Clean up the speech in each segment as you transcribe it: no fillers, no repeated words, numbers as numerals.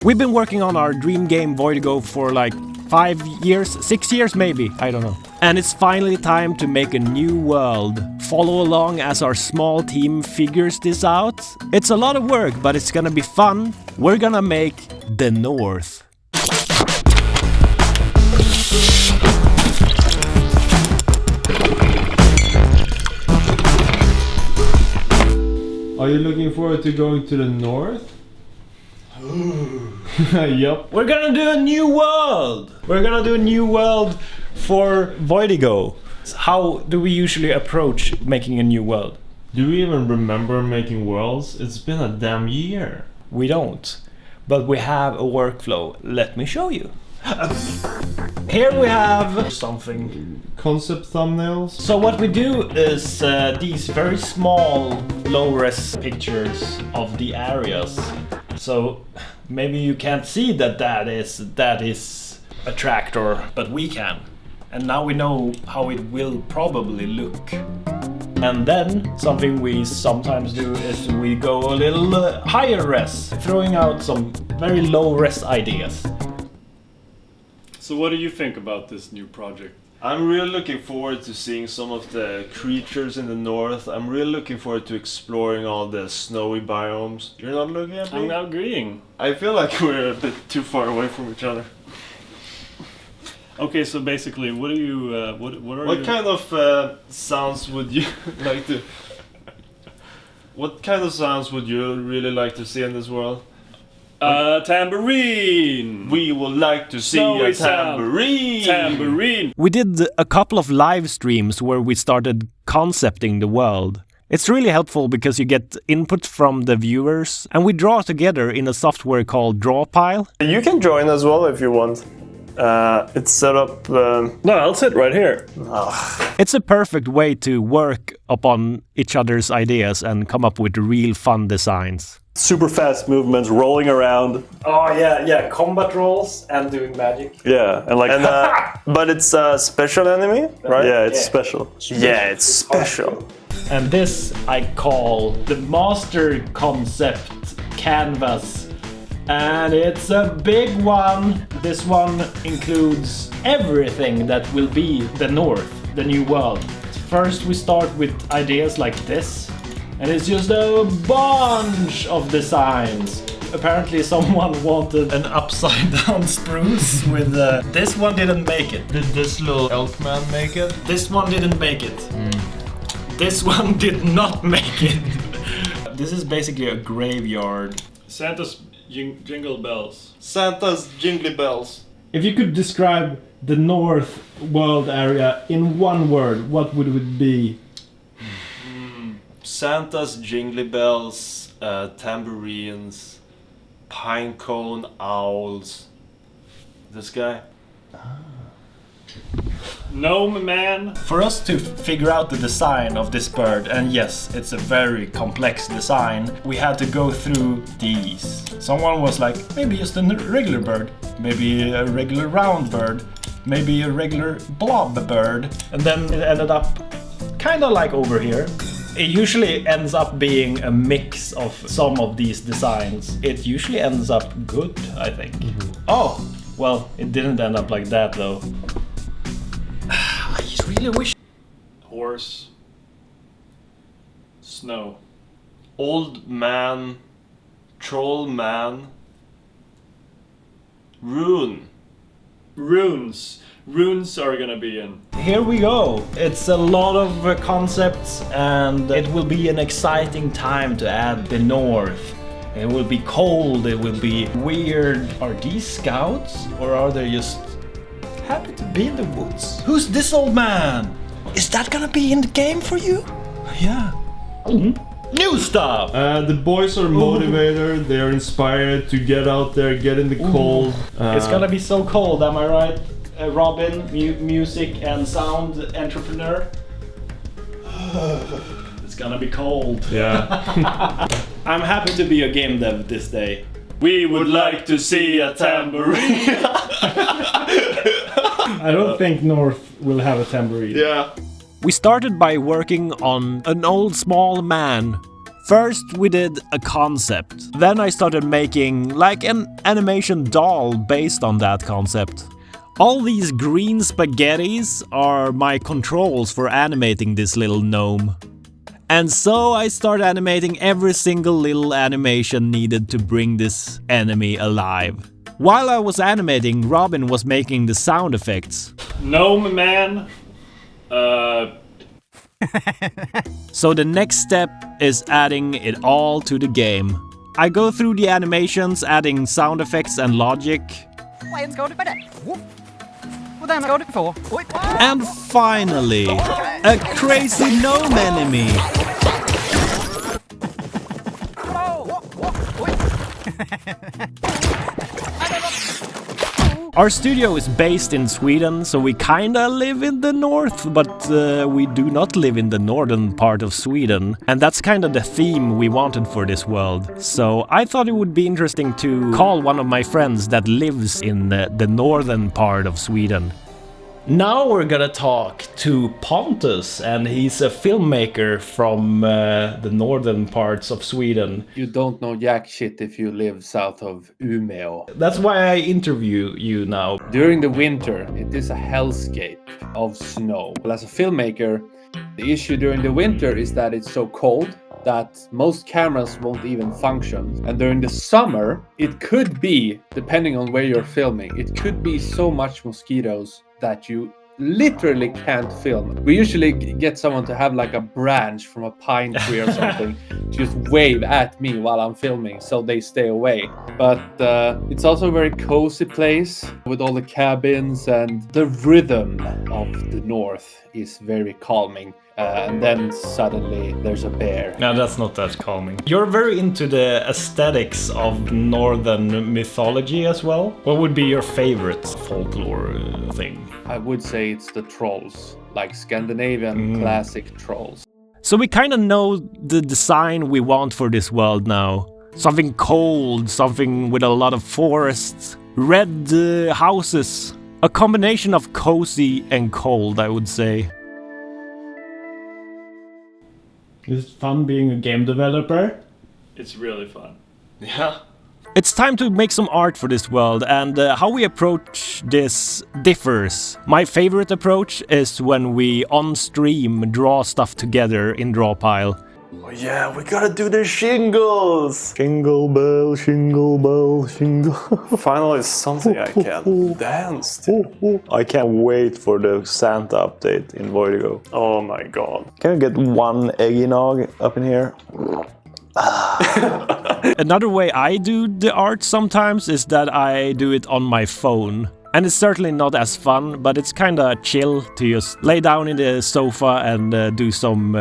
We've been working on our dream game Voidigo for like 5 years, 6 years maybe, I don't know. And it's finally time to make a new world. Follow along as our small team figures this out. It's a lot of work, but it's gonna be fun. We're gonna make the North. Are you looking forward to going to the north? Yup. We're gonna do a new world! We're gonna do a new world for Voidigo. How do we usually approach making a new world? Do we even remember making worlds? It's been a damn year. We don't. But we have a workflow. Let me show you. Here we have something. Concept thumbnails? So what we do is these very small low-res pictures of the areas. So maybe you can't see that is a tractor, but we can. And now we know how it will probably look. And then something we sometimes do is we go a little higher res, throwing out some very low res ideas. So what do you think about this new project? I'm really looking forward to seeing some of the creatures in the north. I'm really looking forward to exploring all the snowy biomes. You're not looking at me? I'm agreeing. I feel like we're a bit too far away from each other. Okay, so basically, what do you, What kind of sounds would you like to... What kind of sounds would you really like to see in this world? Tambourine! We would like to see a tambourine! Tambourine! We did a couple of live streams where we started concepting the world. It's really helpful because you get input from the viewers, and we draw together in a software called Drawpile. You can join as well if you want. It's set up... No, I'll sit right here. It's a perfect way to work upon each other's ideas and come up with real fun designs. Super fast movements, rolling around. Oh yeah, combat rolls and doing magic. Yeah, and like... but it's a special enemy, right? Yeah, it's special. Yeah, it's special. And this I call the master concept canvas. And it's a big one. This one includes everything that will be the North, the new world. First we start with ideas like this. And it's just a bunch of designs. Apparently someone wanted an upside down spruce with this one didn't make it. Did this little elk man make it? This one didn't make it. This one did not make it. This is basically a graveyard. Santa's jingle bells. Santa's jingly bells. If you could describe the North world area in one word, what would it be? Santa's jingly bells, tambourines, pinecone owls. This guy? Gnome man. For us to figure out the design of this bird, and yes, it's a very complex design, we had to go through these. Someone was like, maybe just a regular bird, maybe a regular round bird, maybe a regular blob bird, and then it ended up kind of like over here. It usually ends up being a mix of some of these designs. It usually ends up good, I think. Oh, well, it didn't end up like that though. I just really wish. Horse. Snow. Old man, troll man, rune. Runes. Runes are gonna be in. Here we go. It's a lot of concepts, and it will be an exciting time to add the North. It will be cold, it will be weird. Are these scouts, or are they just happy to be in the woods? Who's this old man? Is that gonna be in the game for you? Yeah. New stuff! The boys are motivated, they are inspired to get out there, get in the cold. It's gonna be so cold, am I right? Robin, music and sound entrepreneur. It's gonna be cold. Yeah. I'm happy to be a game dev this day. We would like to see a tambourine. I don't think North will have a tambourine. Yeah. We started by working on an old small man First we did a concept. Then I started making like an animation doll based on that concept. All these green spaghettis are my controls for animating this little gnome. And so I started animating every single little animation needed to bring this enemy alive. While I was animating, Robin was making the sound effects. Gnome man. So the next step is adding it all to the game. I go through the animations, adding sound effects and logic. And finally, a crazy gnome enemy. Our studio is based in Sweden, so we kinda live in the north, but we do not live in the northern part of Sweden. And that's kinda the theme we wanted for this world. So I thought it would be interesting to call one of my friends that lives in the northern part of Sweden. Now we're gonna talk to Pontus, and he's a filmmaker from the northern parts of Sweden. You don't know jack shit if you live south of Umeå. That's why I interview you now. During the winter, it is a hellscape of snow. Well, as a filmmaker, the issue during the winter is that it's so cold that most cameras won't even function. And during the summer, it could be, depending on where you're filming, it could be so much mosquitoes that you literally can't film. We usually get someone to have like a branch from a pine tree or something just wave at me while I'm filming so they stay away. But it's also a very cozy place with all the cabins, and the rhythm of the north is very calming. And then suddenly there's a bear. No, that's not that calming. You're very into the aesthetics of northern mythology as well. What would be your favorite folklore thing? I would say it's the trolls, like Scandinavian classic trolls. So we kind of know the design we want for this world now. Something cold, something with a lot of forests, red houses. A combination of cozy and cold, I would say. Is it fun being a game developer? It's really fun. Yeah. It's time to make some art for this world, and how we approach this differs. My favorite approach is when we on stream draw stuff together in Drawpile. Oh yeah, we gotta do the shingles! Shingle bell, shingle bell, shingle. Finally something I can dance to. I can't wait for the Santa update in Voidigo. Oh my god. Can I get one eggnog up in here? Another way I do the art sometimes is that I do it on my phone. And it's certainly not as fun, but it's kinda chill to just lay down in the sofa and do some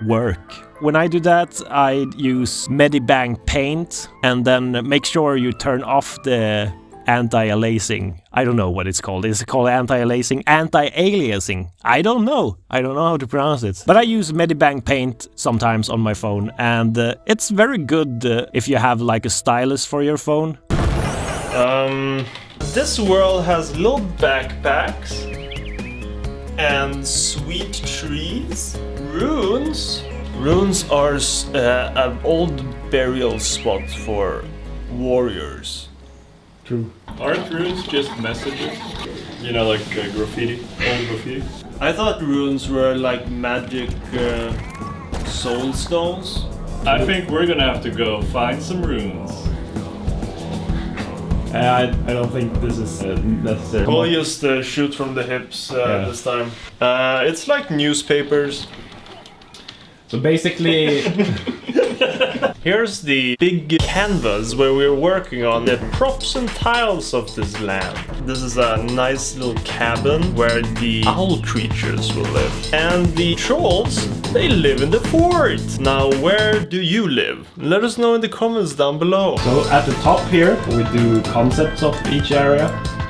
work. When I do that, I use Medibank Paint, and then make sure you turn off the anti-aliasing. I don't know what it's called. Is it called anti-aliasing? Anti-aliasing? I don't know how to pronounce it. But I use Medibank Paint sometimes on my phone, and it's very good if you have like a stylus for your phone. This world has little backpacks and sweet trees, runes. Runes are an old burial spot for warriors. True. Aren't runes just messages? You know, like graffiti, old graffiti? I thought runes were like magic soul stones. I think we're gonna have to go find some runes. I don't think this is necessary. We'll just shoot from the hips this time. It's like newspapers. So basically, Here's the big canvas where we're working on the props and tiles of this land. This is a nice little cabin where the owl creatures will live. And the trolls, they live in the fort. Now, where do you live? Let us know in the comments down below. so at the top here, we do concepts of each area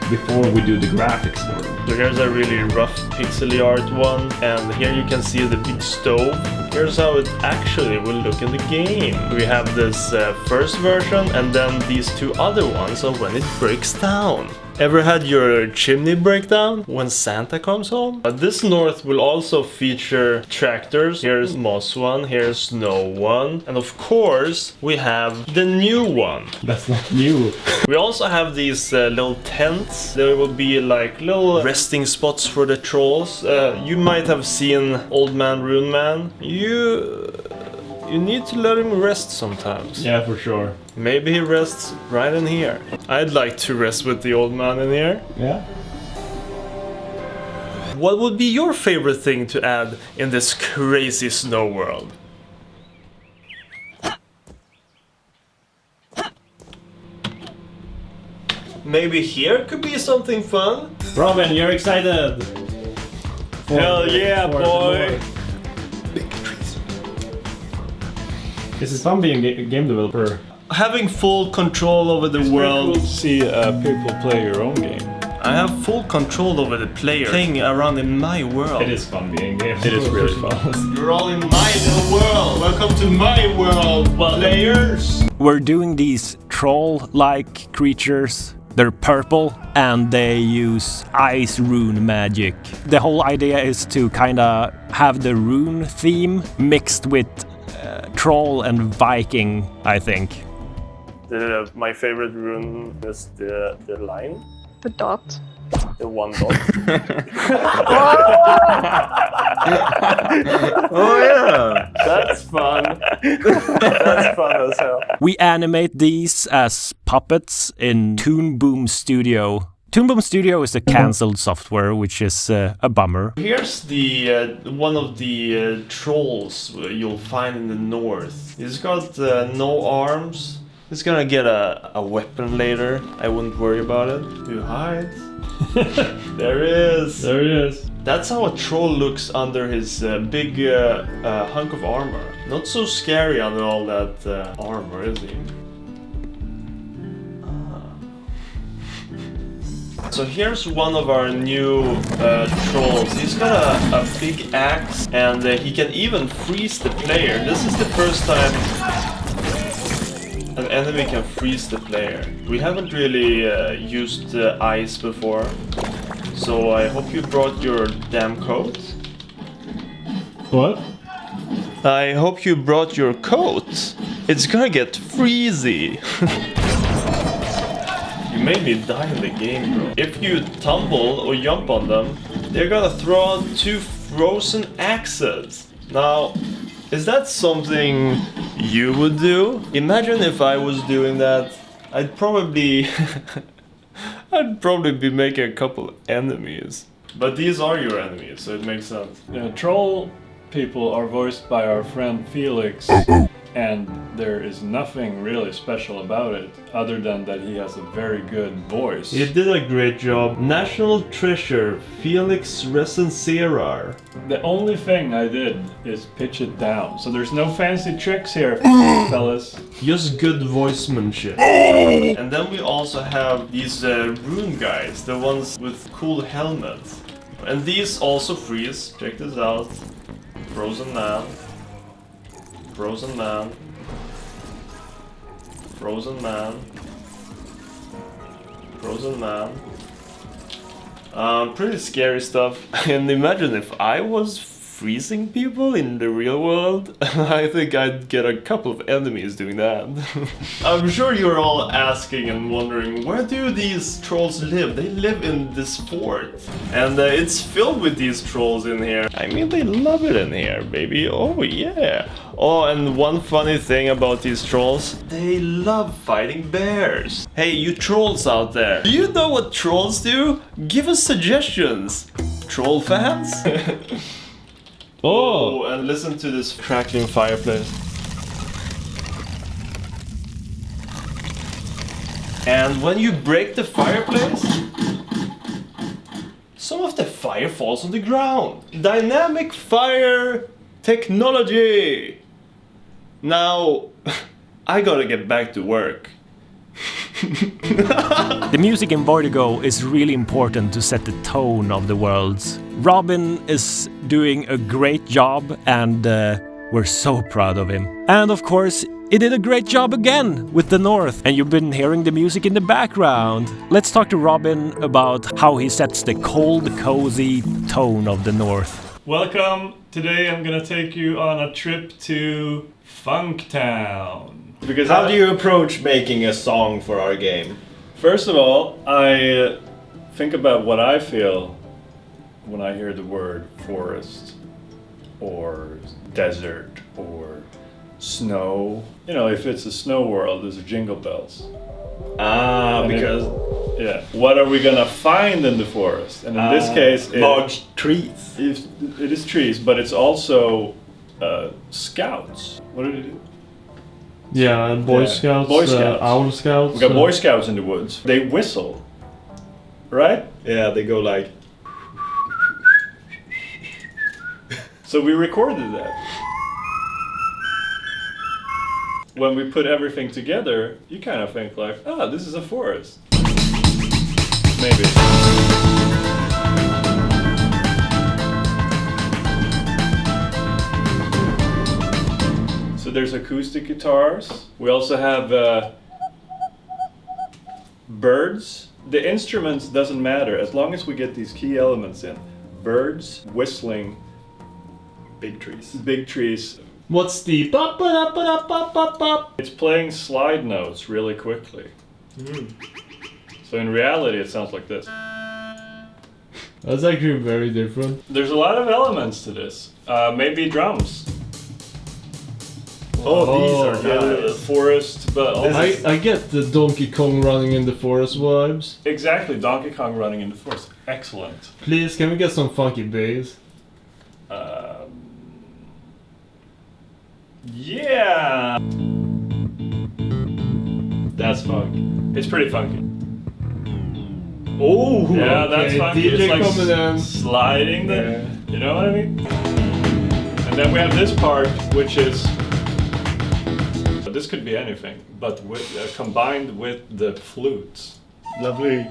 before we do the graphics for them. So here's a really rough pixely art one, and here you can see the big stove. Here's how it actually will look in the game. We have this first version and then these two other ones of when it breaks down. Ever had your chimney break down when Santa comes home? This north will also feature tractors. Here's moss one, here's snow one, and of course we have the new one. That's not new. We also have these little tents. There will be like little resting spots for the trolls. You might have seen Old Man Rune Man. You need to let him rest sometimes. Yeah, for sure. Maybe he rests right in here. I'd like to rest with the old man in here. Yeah. What would be your favorite thing to add in this crazy snow world? Maybe here could be something fun? Robin, you're excited. Hell yeah, boy! This is fun being a game developer. Having full control over the world. Cool to see people play your own game. I have full control over the player playing around in my world. It is fun being a game It is really developer. fun. You're all in my little world. Welcome to my world, players. We're doing these troll-like creatures. They're purple and they use ice rune magic. The whole idea is to kinda have the rune theme mixed with troll and Viking, I think. My favorite rune is the line. The dot. The one dot. Oh yeah! That's fun. That's fun as hell. We animate these as puppets in Toon Boom Studio. Toon Boom Studio is a cancelled software, which is a bummer. Here's the one of the trolls you'll find in the north. He's got no arms. He's gonna get a weapon later. I wouldn't worry about it. You hide. There he is. There it is. That's how a troll looks under his big hunk of armor. Not so scary under all that armor, is he? So here's one of our new trolls. He's got a big axe and he can even freeze the player. This is the first time an enemy can freeze the player. We haven't really used ice before. So I hope you brought your damn coat. What? I hope you brought your coat. It's gonna get freezy. You made me die in the game, bro. If you tumble or jump on them, they're gonna throw out 2 frozen axes. Now, is that something you would do? Imagine if I was doing that. I'd probably be making a couple enemies. But these are your enemies, so it makes sense. Troll people are voiced by our friend Felix, and there is nothing really special about it, other than that he has a very good voice. You did a great job. National treasure, Felix Recenserar. The only thing I did is pitch it down, so there's no fancy tricks here, fellas. Just good voicemanship. And then we also have these rune guys, the ones with cool helmets. And these also freeze. Check this out. Frozen man. Frozen man. Frozen man. Frozen man. Pretty scary stuff. And imagine if I was freezing people in the real world. I think I'd get a couple of enemies doing that. I'm sure you're all asking and wondering, where do these trolls live? They live in this fort. And it's filled with these trolls in here. I mean, they love it in here, baby. Oh, yeah. Oh, and one funny thing about these trolls, they love fighting bears. Hey, you trolls out there, do you know what trolls do? Give us suggestions. Troll fans? Oh, and listen to this crackling fireplace. And when you break the fireplace, some of the fire falls on the ground. Dynamic fire technology. Now, I gotta get back to work. The music in Voidigo is really important to set the tone of the worlds. Robin is doing a great job and we're so proud of him. And of course, It did a great job again with the north, and you've been hearing the music in the background. Let's talk to Robin about how he sets the cold, cozy tone of the north. Welcome. Today I'm gonna take you on a trip to Funktown. Because How do you approach making a song for our game? First of all, I think about what I feel when I hear the word forest or desert or snow. You know, if it's a snow world, there's jingle bells. Ah, because Yeah. What are we gonna find in the forest? And in this case, large trees. it is trees, but it's also scouts. What did it do? Yeah, Boy Scouts, Boy Scouts. Owl Scouts. We got Boy Scouts in the woods. They whistle, right? Yeah, they go like. So we recorded that. When we put everything together, you kind of think like, ah, this is a forest. Maybe. So there's acoustic guitars. We also have birds. The instruments doesn't matter as long as we get these key elements in. Birds, whistling, Big trees. big trees. What's the bop bop bop bop bop bop? It's playing slide notes really quickly. So in reality, it sounds like this. That's actually very different. There's a lot of elements to this. Maybe drums. Oh, these are nice. Forest, but also I get the Donkey Kong running in the forest vibes. exactly Donkey Kong running in the forest. Excellent. Please, can we get some funky bass? Yeah, that's funk. It's pretty funky. Oh, Yeah, that's funky. DJ It's like coming in. sliding the, you know what I mean? And then we have this part, which is, this could be anything, but with, combined with the flutes. Lovely.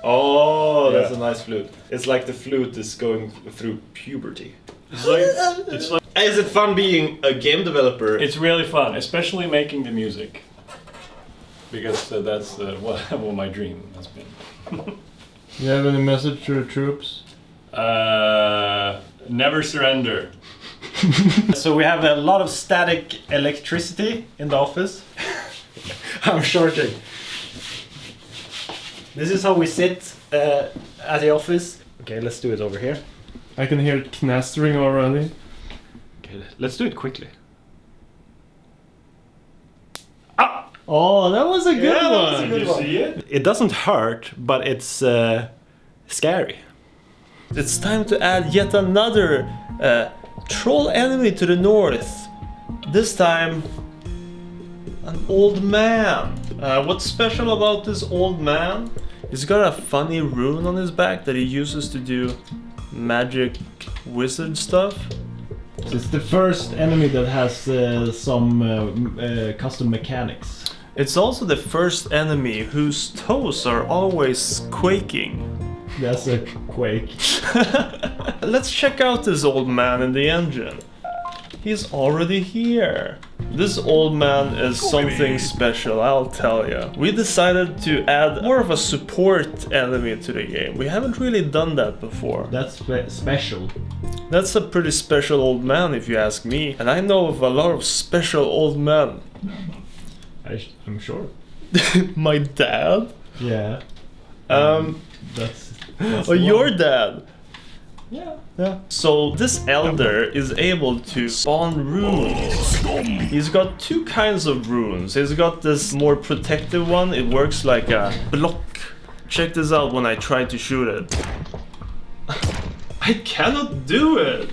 Oh, that's Yeah. a nice flute. It's like the flute is going through puberty. It's like, Is it fun being a game developer? it's really fun, especially making the music, because that's what my dream has been. You have any message to the troops? Never surrender. So we have a lot of static electricity in the office. I'm shorting. This is how we sit at the office. Okay, let's do it over here. I can hear it knastering already. Okay, let's do it quickly. Oh, that was a good Yeah, that was a one. good Did you see it? It doesn't hurt, but it's scary. It's time to add yet another troll enemy to the north. This time, an old man. What's special about this old man? He's got a funny rune on his back that he uses to do magic wizard stuff. It's the first enemy that has some custom mechanics. It's also the first enemy whose toes are always quaking. That's a quake. Let's check out this old man in the engine. He's already here. This old man is something special, I'll tell you. We decided to add more of a support enemy to the game. We haven't really done that before. That's special. That's a pretty special old man if you ask me. And I know of a lot of special old men. I'm sure. My dad? Yeah. That's Or your dad? Yeah. Yeah. So this elder is able to spawn runes. He's got two kinds of runes. He's got this more protective one. It works like a block. Check this out when I try to shoot it. I cannot do it.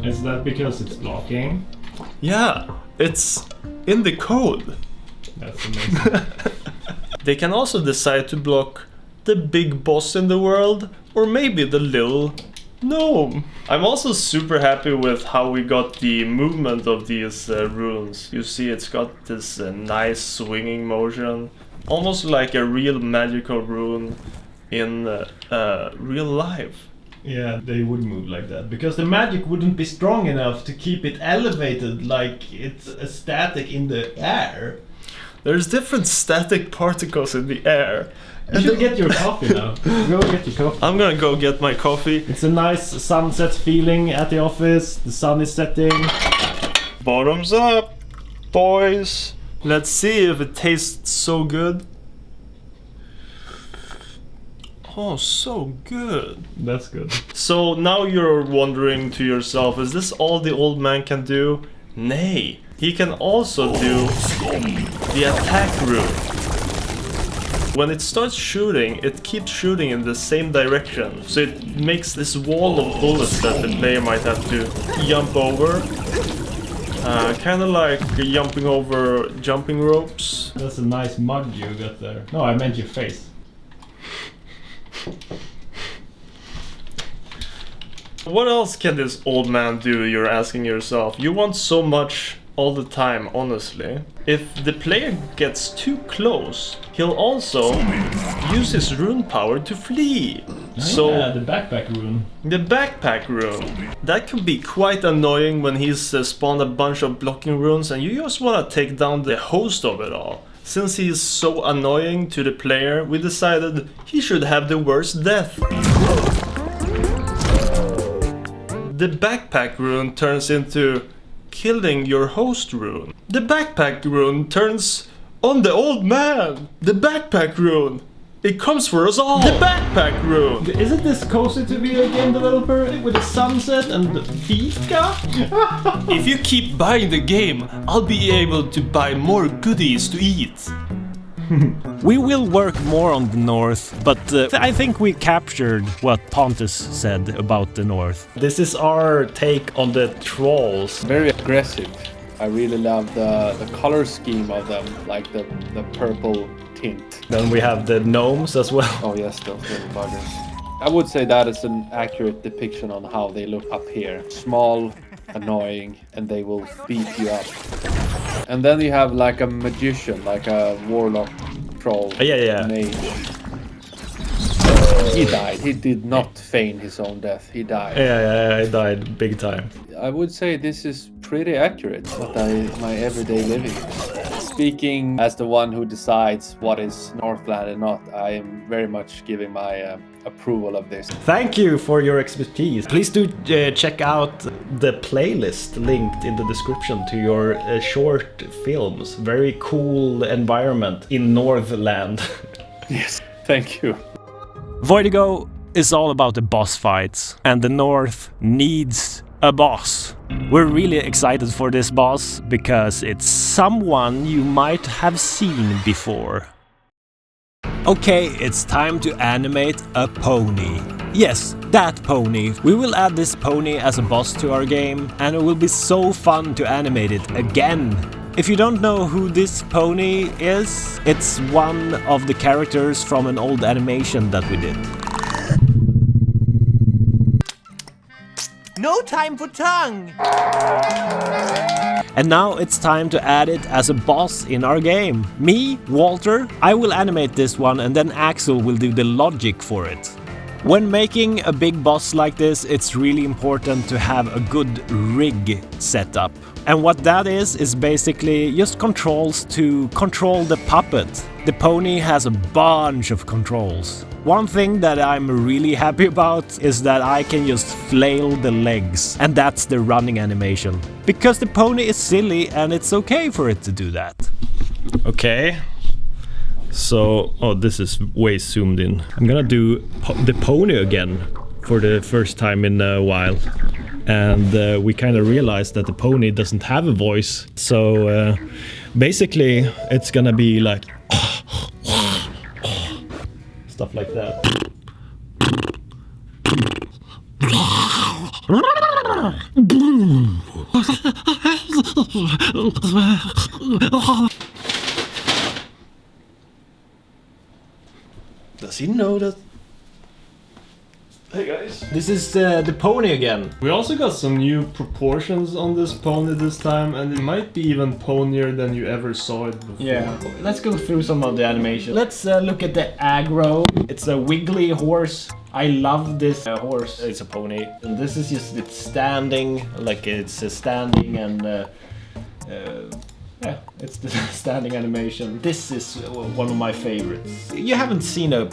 Is that because it's blocking? Yeah, it's in the code. That's amazing. They can also decide to block the big boss in the world, or maybe the little gnome. I'm also super happy with how we got the movement of these runes. You see it's got this nice swinging motion, almost like a real magical rune in real life. Yeah, they would move like that because the magic wouldn't be strong enough to keep it elevated like it's a static in the air. There's different static particles in the air. You should get your coffee now. Go get your coffee. I'm gonna go get my coffee. It's a nice sunset feeling at the office. The sun is setting. Bottoms up, boys. Let's see if it tastes so good. Oh, so good. That's good. So now you're wondering to yourself, is this all the old man can do? Nay, he can also do the attack route. When it starts shooting, it keeps shooting in the same direction. So it makes this wall of bullets that the player might have to jump over. Kind of like jumping over jumping ropes. That's a nice mug you got there. No, I meant your face. What else can this old man do, you're asking yourself? You want so much all the time, honestly. If the player gets too close, he'll also use his rune power to flee. So yeah, the backpack rune. The backpack rune. That can be quite annoying when he's spawned a bunch of blocking runes and you just want to take down the host of it all. Since he is so annoying to the player, we decided he should have the worst death. The backpack rune turns into killing your host rune. The backpack rune turns on the old man. The backpack rune. It comes for us all. The backpack rune. Isn't this cozy to be a game developer with a sunset and fika? If you keep buying the game, I'll be able to buy more goodies to eat. We will work more on the north, but I think we captured what Pontus said about the north. This is our take on the trolls. Very aggressive. I really love the color scheme of them, like the purple tint. Then we have the gnomes as well. Oh yes, those little buggers. I would say that is an accurate depiction on how they look up here. Small, annoying, and they will beat you up. And then you have like a magician, like a warlock troll. Yeah. Mage. He died. He did not feign his own death. He died. Yeah, I died big time. I would say this is pretty accurate what my everyday living is. Speaking as the one who decides what is Northland and not, I am very much giving my approval of this. Thank you for your expertise. Please do check out the playlist linked in the description to your short films. Very cool environment in Northland. Yes, thank you. Voidigo is all about the boss fights, and the north needs a boss. We're really excited for this boss because it's someone you might have seen before. Okay, it's time to animate a pony. Yes, that pony. We will add this pony as a boss to our game, and it will be so fun to animate it again. If you don't know who this pony is, it's one of the characters from an old animation that we did. No time for tongue! And now it's time to add it as a boss in our game. Me, Walter, I will animate this one and then Axel will do the logic for it. When making a big boss like this, it's really important to have a good rig setup. And what that is basically just controls to control the puppet. The pony has a bunch of controls. One thing that I'm really happy about is that I can just flail the legs, and that's the running animation. Because the pony is silly and it's okay for it to do that. Okay. So, this is way zoomed in. I'm gonna do the pony again for the first time in a while. And we kind of realized that the pony doesn't have a voice. So basically it's gonna be like stuff like that. Does he know that? Hey guys. This is the pony again. We also got some new proportions on this pony this time, and it might be even ponier than you ever saw it before. Yeah, let's go through some of the animation. Let's look at the aggro. It's a wiggly horse. I love this horse. It's a pony. And this is just it's standing, like it's standing and yeah, it's the standing animation. This is one of my favorites. You haven't seen a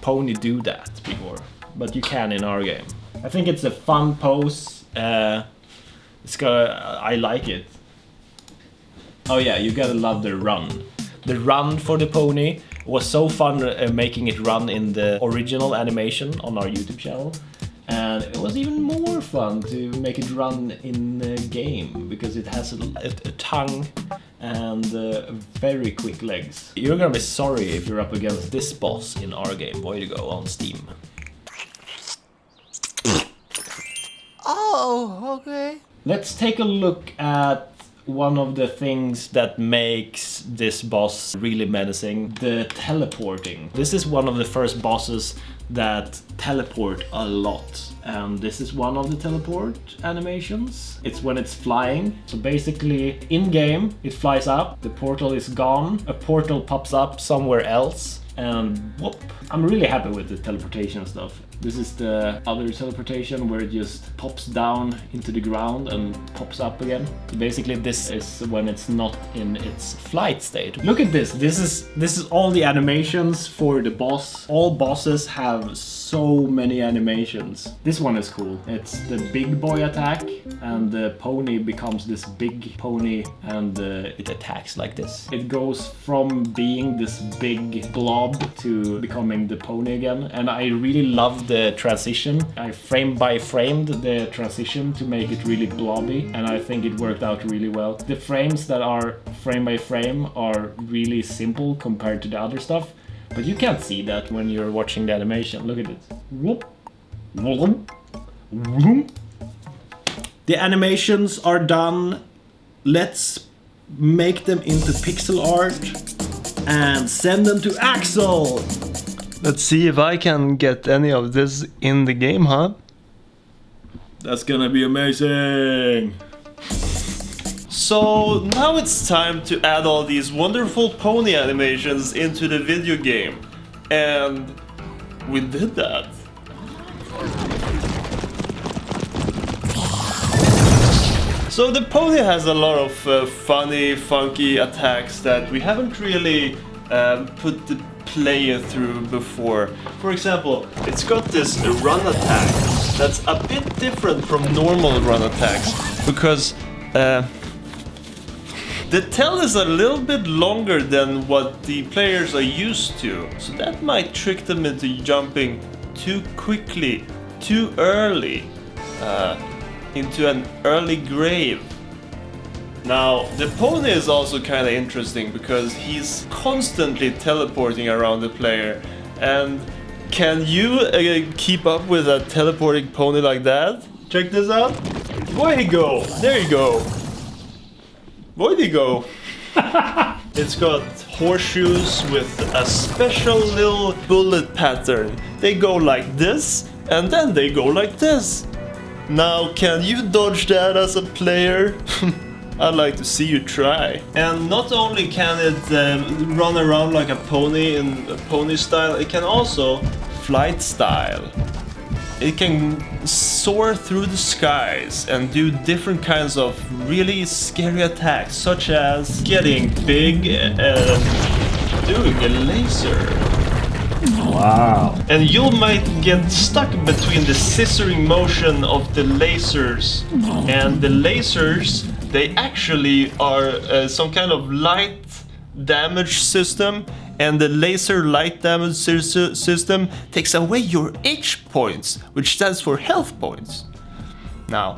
pony do that before, but you can in our game. I think it's a fun pose. I like it. Oh yeah, you gotta love the run. The run for the pony was so fun making it run in the original animation on our YouTube channel. And it was even more fun to make it run in the game because it has a tongue and very quick legs. You're gonna be sorry if you're up against this boss in our game, Voidigo, on Steam. Oh, okay. Let's take a look at one of the things that makes this boss really menacing, the teleporting. This is one of the first bosses that teleport a lot, and this is one of the teleport animations. It's when it's flying. So basically in game it flies up, the portal is gone, a portal pops up somewhere else, and whoop. I'm really happy with the teleportation stuff. This is the other teleportation where it just pops down into the ground and pops up again. Basically this is when it's not in its flight state. Look at this. This is all the animations for the boss. All bosses have so many animations. This one is cool. It's the big boy attack and the pony becomes this big pony and it attacks like this. It goes from being this big blob to becoming the pony again, and I really love the transition. I frame by framed the transition to make it really blobby, and I think it worked out really well. The frames that are frame by frame are really simple compared to the other stuff, but you can't see that when you're watching the animation. Look at it. Whoop. Whoop. Whoop. The animations are done. Let's make them into pixel art and send them to Axel. Let's see if I can get any of this in the game, huh? That's gonna be amazing. So now it's time to add all these wonderful pony animations into the video game. And we did that. So the pony has a lot of funny, funky attacks that we haven't really put the player through before. For example, it's got this run attack that's a bit different from normal run attacks because the tail is a little bit longer than what the players are used to. So that might trick them into jumping too quickly, too early, into an early grave. Now, the pony is also kind of interesting because he's constantly teleporting around the player. And can you keep up with a teleporting pony like that? Check this out. Voidigo! There you go. Voidigo. It's got horseshoes with a special little bullet pattern. They go like this, and then they go like this. Now, can you dodge that as a player? I'd like to see you try. And not only can it run around like a pony in a pony style, it can also flight style. It can soar through the skies and do different kinds of really scary attacks, such as getting big and doing a laser. Wow. And you might get stuck between the scissoring motion of the lasers. And the lasers, they actually are some kind of light damage system, and the laser light damage system takes away your H points, which stands for health points. Now,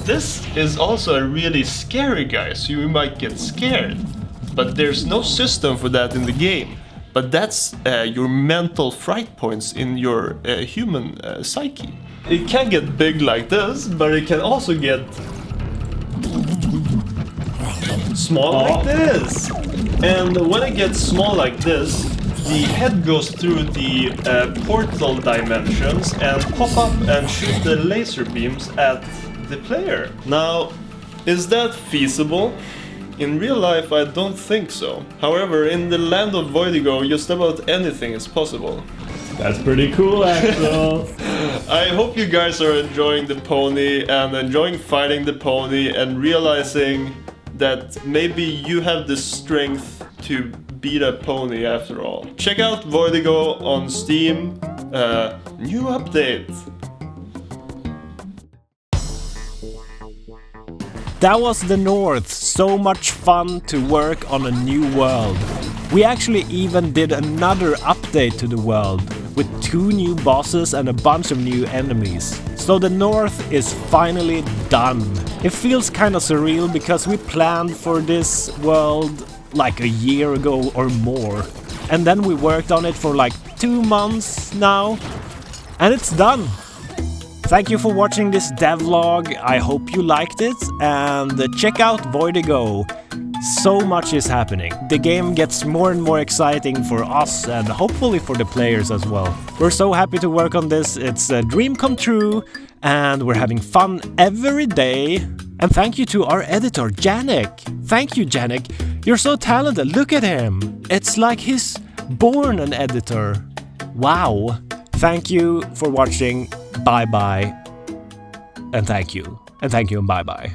this is also a really scary guy, so you might get scared. But there's no system for that in the game. But that's your mental fright points in your human psyche. It can get big like this, but it can also get small like this. And when it gets small like this, the head goes through the portal dimensions and pop up and shoot the laser beams at the player. Now, is that feasible? In real life, I don't think so. However, in the land of Voidigo, just about anything is possible. That's pretty cool, Axel. I hope you guys are enjoying the pony and enjoying fighting the pony and realizing that maybe you have the strength to beat a pony after all. Check out Voidigo on Steam. New update. That was the North, so much fun to work on a new world. We actually even did another update to the world, with 2 new bosses and a bunch of new enemies. So the North is finally done. It feels kinda surreal because we planned for this world like a year ago or more. And then we worked on it for like 2 months now, and it's done. Thank you for watching this devlog. I hope you liked it, and check out Voidigo. So much is happening. The game gets more and more exciting for us and hopefully for the players as well. We're so happy to work on this. It's a dream come true, and we're having fun every day. And thank you to our editor, Janek. Thank you, Janek. You're so talented. Look at him. It's like he's born an editor. Wow. Thank you for watching. Bye bye. And thank you. And thank you and bye bye.